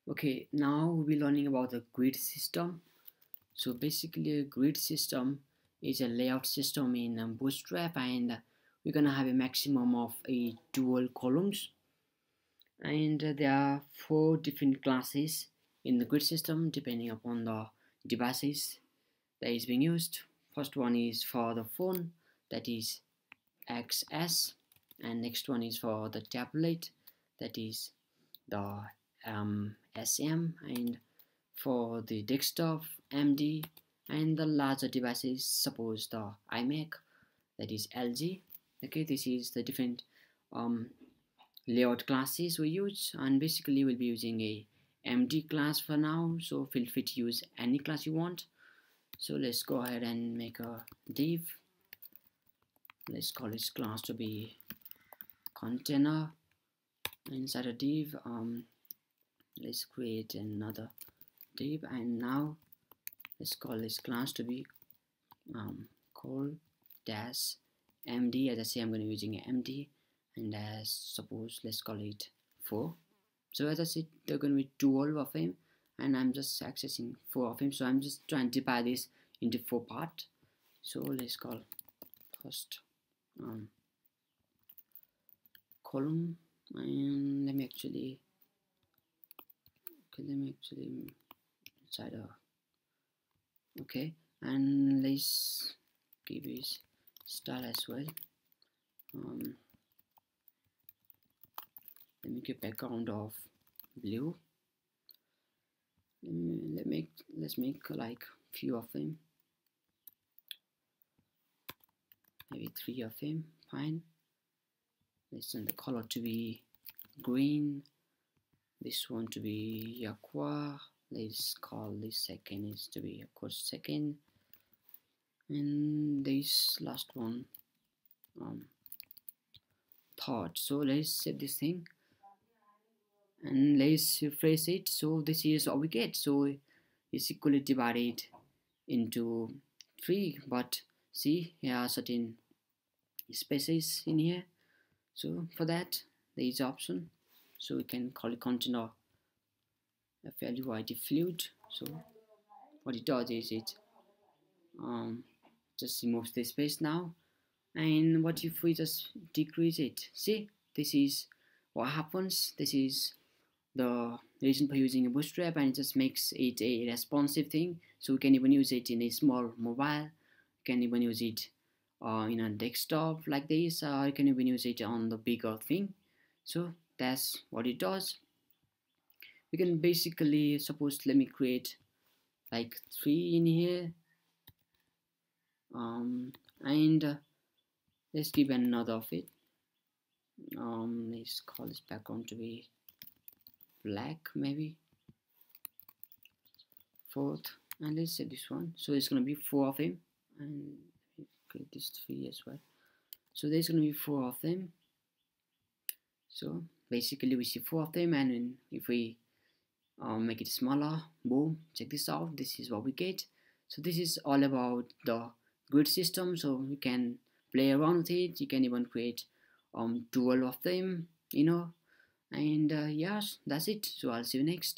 Okay, now we'll be learning about the grid system. So basically a grid system is a layout system in Bootstrap, and we're gonna have a maximum of a 12 columns, and there are 4 different classes in the grid system depending upon the devices that is being used. First one is for the phone, that is XS, and next one is for the tablet, that is the SM, and for the desktop MD, and the larger devices suppose the iMac, that is LG. Okay, this is the different um, layout classes we use, and basically we'll be using a MD class for now, so feel free to use any class you want. So let's go ahead and make a div. Let's call this class to be container. Inside a div, let's create another div, and now let's call this class to be call dash md. As I say, I'm going to be using md, and as suppose let's call it 4. So as I said, there are going to be 12 of them, and I'm just accessing 4 of them, so I'm just trying to divide this into 4 parts. So let's call first column, and let me actually inside a okay, and let's give it style as well. Let me give background of blue. Let's make like few of them, maybe 3 of them. Fine. Let's send the color to be green, this one to be aqua. Let's call this second is to be of course second, and this last one third. So let's set this thing and let's refresh it. So this is what we get. So it's equally divided into 3, but see here are certain spaces in here. So for that there is option, so we can call it container FLUID fluid. So what it does is it just removes the space now, and what if we just decrease it? See, this is what happens. This is the reason for using a Bootstrap, and it just makes it a responsive thing, so we can even use it in a small mobile, you can even use it in a desktop like this, or you can even use it on the bigger thing. So that's what it does. We can basically suppose, let me create like 3 in here, and let's give another of it. Let's call this background to be black, maybe 4th, and let's say this one. So it's going to be 4 of them, and create this 3 as well. So there's going to be 4 of them. So basically we see 4 of them, and then if we make it smaller, boom, check this out, this is what we get. So this is all about the grid system, so you can play around with it. You can even create 12 of them, and yes, that's it. So I'll see you next.